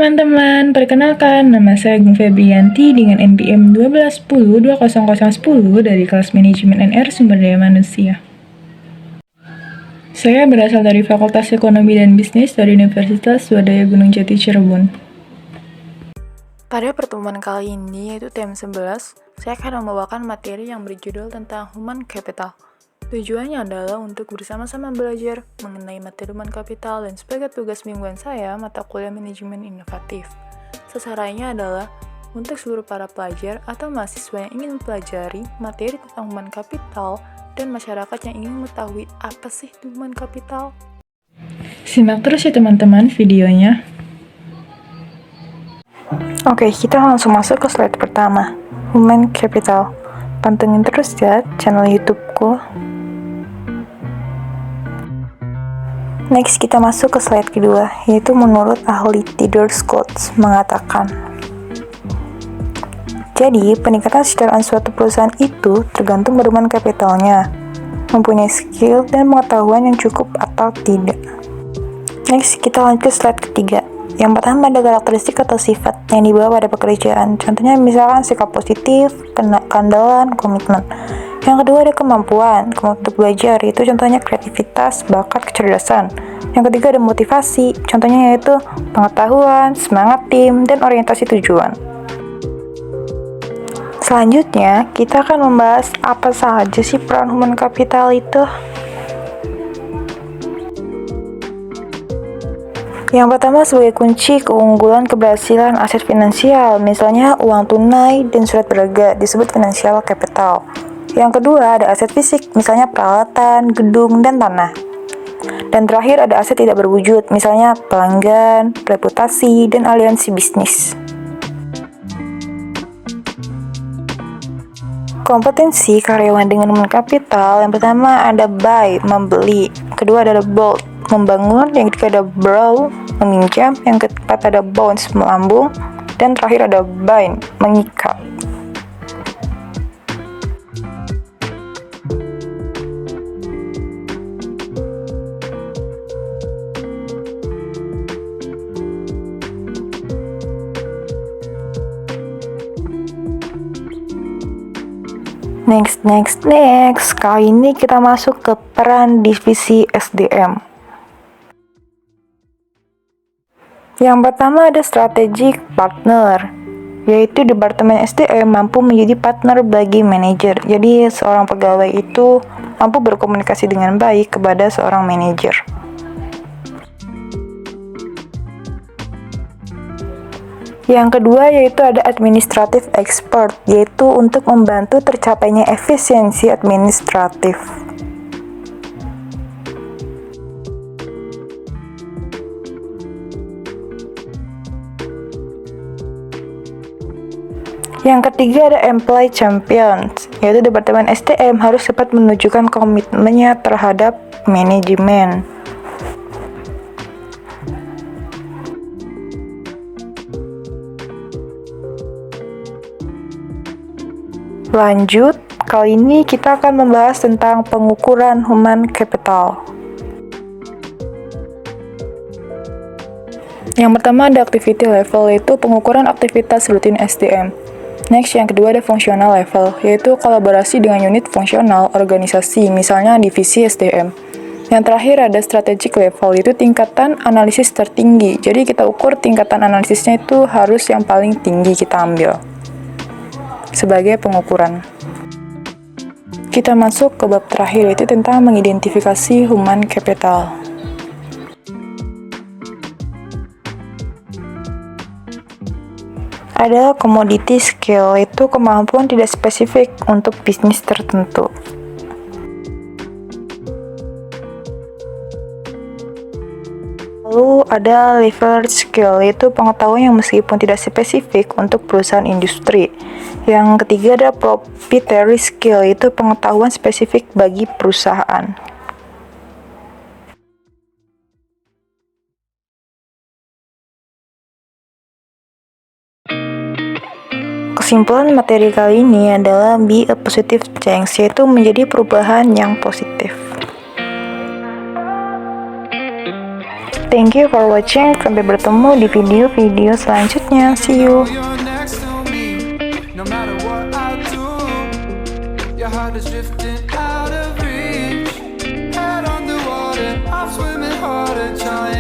teman-teman, perkenalkan nama saya Gung Febrianti dengan NPM 12102010 dari kelas Manajemen NR Sumber Daya Manusia. Saya berasal dari Fakultas Ekonomi dan Bisnis dari Universitas Swadaya Gunung Jati Cirebon. Pada pertemuan kali ini, yaitu TM 11, saya akan membawakan materi yang berjudul tentang Human Capital. Tujuannya adalah untuk bersama-sama belajar mengenai materi human capital dan sebagai tugas mingguan saya, mata kuliah manajemen inovatif. Sasarannya adalah untuk seluruh para pelajar atau mahasiswa yang ingin mempelajari materi tentang human capital dan masyarakat yang ingin mengetahui apa sih itu human capital. Simak terus ya teman-teman videonya. Oke, kita langsung masuk ke slide pertama, Human Capital. Pantengin terus ya channel YouTube-ku. Next, kita masuk ke slide kedua, yaitu menurut ahli Theodore Schultz mengatakan, jadi, peningkatan kesejahteraan suatu perusahaan itu tergantung pada human capitalnya, mempunyai skill dan pengetahuan yang cukup atau tidak. Next, kita lanjut ke slide ketiga. Yang pertama ada karakteristik atau sifat yang dibawa pada pekerjaan. Contohnya misalkan sikap positif, keandalan, komitmen. Yang kedua ada kemampuan untuk belajar, itu contohnya kreativitas, bakat, kecerdasan. Yang ketiga ada motivasi, contohnya yaitu pengetahuan, semangat tim, dan orientasi tujuan. Selanjutnya, kita akan membahas apa saja sih peran human capital itu. Yang pertama sebagai kunci keunggulan keberhasilan aset finansial, misalnya uang tunai dan surat berharga disebut financial capital. Yang kedua ada aset fisik, misalnya peralatan, gedung, dan tanah. Dan terakhir ada aset tidak berwujud, misalnya pelanggan, reputasi, dan aliansi bisnis. Kompetensi karyawan dengan human capital, yang pertama ada buy, membeli. Kedua ada build, membangun. Yang ketiga ada borrow, meminjam. Yang keempat ada bonds, melambung. Dan terakhir ada bind, mengikat. Next. Kali ini kita masuk ke peran divisi SDM. Yang pertama ada strategic partner, yaitu Departemen SDM mampu menjadi partner bagi manajer. Jadi seorang pegawai itu mampu berkomunikasi dengan baik kepada seorang manajer. Yang kedua yaitu ada administrative expert, yaitu untuk membantu tercapainya efisiensi administratif. Yang ketiga ada employee champions, yaitu Departemen SDM harus cepat menunjukkan komitmennya terhadap manajemen. Lanjut, kali ini kita akan membahas tentang pengukuran human capital. Yang pertama ada activity level, yaitu pengukuran aktivitas rutin SDM. Next, yang kedua ada functional level, yaitu kolaborasi dengan unit fungsional organisasi, misalnya divisi SDM. Yang terakhir ada strategic level, yaitu tingkatan analisis tertinggi. Jadi kita ukur tingkatan analisisnya itu harus yang paling tinggi kita ambil sebagai pengukuran. Kita masuk ke bab terakhir, yaitu tentang mengidentifikasi human capital. Ada commodity skill, yaitu kemampuan tidak spesifik untuk bisnis tertentu. Lalu ada lever skill, yaitu pengetahuan yang meskipun tidak spesifik untuk perusahaan industri. Yang ketiga ada proprietary skill, yaitu pengetahuan spesifik bagi perusahaan. Kesimpulan materi kali ini adalah be a positive change, yaitu menjadi perubahan yang positif. Thank you for watching. Sampai bertemu di video-video selanjutnya. See you. You're next to me, no matter what I do. Your heart is drifting out of reach. Head on the water, I'm swimming harder, trying